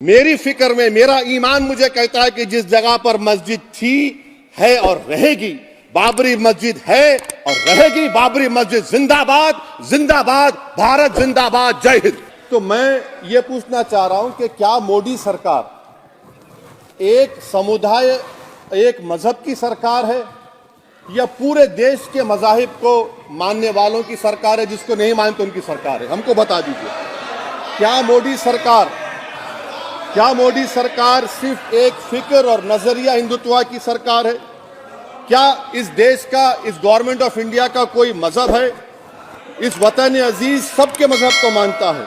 मेरी फिक्र में मेरा ईमान मुझे कहता है कि जिस जगह पर मस्जिद थी, है और रहेगी, बाबरी मस्जिद है और रहेगी, बाबरी मस्जिद जिंदाबाद, जिंदाबाद, भारत जिंदाबाद, जय हिंद। तो मैं ये पूछना चाह रहा हूं कि क्या मोदी सरकार एक समुदाय, एक मजहब की सरकार है या पूरे देश के मजाहिब को मानने वालों की सरकार है, जिसको नहीं मानते उनकी सरकार है? हमको बता दीजिए। क्या मोदी सरकार सिर्फ एक फिक्र और नजरिया हिंदुत्व की सरकार है? क्या इस देश का, इस गवर्नमेंट ऑफ इंडिया का कोई मजहब है? इस वतन अजीज सबके मजहब को मानता है।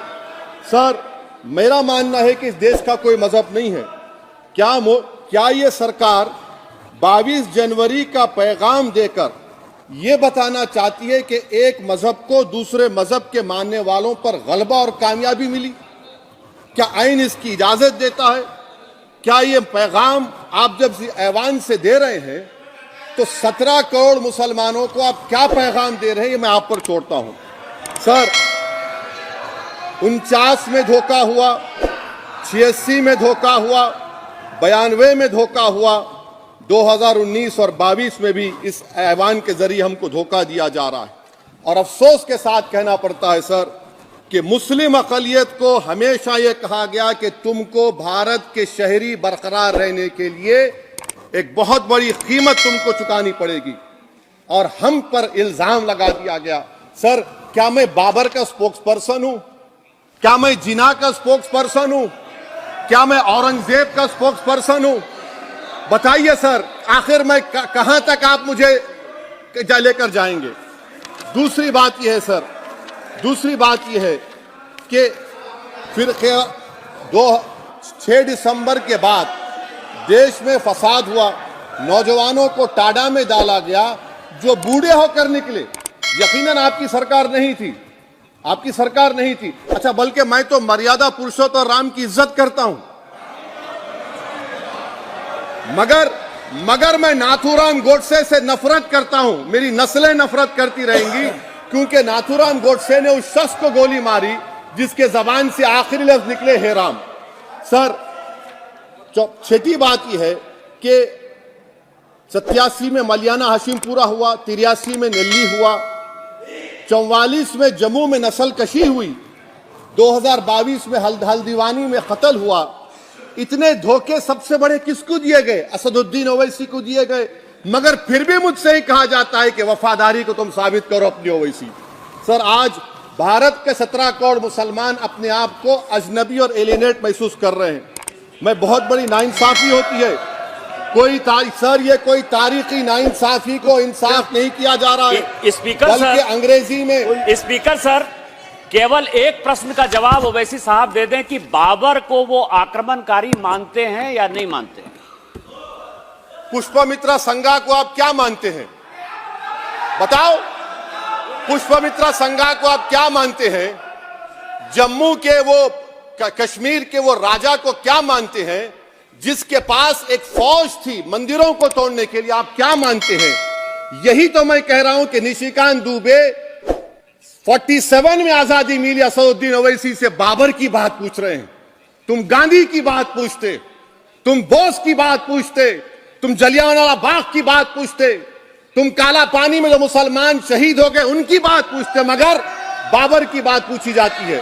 सर, मेरा मानना है कि इस देश का कोई मजहब नहीं है। क्या ये सरकार 22 जनवरी का पैगाम देकर ये बताना चाहती है कि एक मजहब को दूसरे मजहब के मानने वालों पर गलबा और कामयाबी मिली? क्या आइन इसकी इजाजत देता है? क्या ये पैगाम आप जब ऐवान से दे रहे हैं तो 17 करोड़ मुसलमानों को आप क्या पैगाम दे रहे हैं, ये मैं आप पर छोड़ता हूं। सर, 49 में धोखा हुआ, 86 में धोखा हुआ, 92 में धोखा हुआ, 2019 और 22 में भी इस ऐवान के जरिए हमको धोखा दिया जा रहा है। और अफसोस के साथ कहना पड़ता है सर कि मुस्लिम अक़लियत को हमेशा यह कहा गया कि तुमको भारत के शहरी बरकरार रहने के लिए एक बहुत बड़ी कीमत तुमको चुकानी पड़ेगी, और हम पर इल्जाम लगा दिया गया। सर, क्या मैं बाबर का स्पोक्स पर्सन हूं? क्या मैं जिना का स्पोक्स पर्सन हूं? क्या मैं औरंगजेब का स्पोक्स पर्सन हूं? बताइए सर, आखिर मैं कहां तक आप मुझे लेकर जाएंगे? दूसरी बात यह है सर, दूसरी बात यह है कि फिर 6 दिसंबर के बाद देश में फसाद हुआ, नौजवानों को टाडा में डाला गया, जो बूढ़े होकर निकले। यकीनन आपकी सरकार नहीं थी, आपकी सरकार नहीं थी। अच्छा, बल्कि मैं तो मर्यादा पुरुषोत्तम राम की इज्जत करता हूं, मगर मैं नाथूराम गोडसे से नफरत करता हूं। मेरी नस्लें नफरत करती रहेंगी, क्योंकि नाथूराम गोडसे ने उस शख्स को गोली मारी जिसके जबान से आखिरी लफ्ज निकले, हे राम। सर, छठी बात यह है कि 87 में मलियाना हाशिमपुरा हुआ, 83 में नेल्ली हुआ, 44 में जम्मू में नस्ल कशी हुई, 2022 में हल्दीवानी में कत्ल हुआ। इतने धोखे सबसे बड़े किसको दिए गए? असदुद्दीन ओवैसी को दिए गए। मगर फिर भी मुझसे ही कहा जाता है कि वफादारी को तुम साबित करो अपनी ओवैसी। सर, आज भारत के 17 करोड़ मुसलमान अपने आप को अजनबी और एलिनेट महसूस कर रहे हैं। मैं बहुत बड़ी नाइंसाफी होती है, सर ये कोई तारीखी नाइंसाफी को इंसाफ नहीं किया जा रहा है। स्पीकर बल्कि अंग्रेजी में स्पीकर सर, केवल एक प्रश्न का जवाब ओवैसी साहब दे दें कि बाबर को वो आक्रमणकारी मानते हैं या नहीं मानते हैं? पुष्पमित्रा संघा को आप क्या मानते हैं? बताओ, पुष्पमित्रा संघा को आप क्या मानते हैं? जम्मू के वो, कश्मीर के वो राजा को क्या मानते हैं जिसके पास एक फौज थी मंदिरों को तोड़ने के लिए? आप क्या मानते हैं? यही तो मैं कह रहा हूं कि निशिकांत दुबे 47 में आजादी मिली, असदुद्दीन ओवैसी से बाबर की बात पूछ रहे हैं। तुम गांधी की बात पूछते, तुम बोस की बात पूछते, तुम जलियांवाला बाग की बात पूछते, तुम काला पानी में जो मुसलमान शहीद हो गए उनकी बात पूछते, मगर बाबर की बात पूछी जाती है।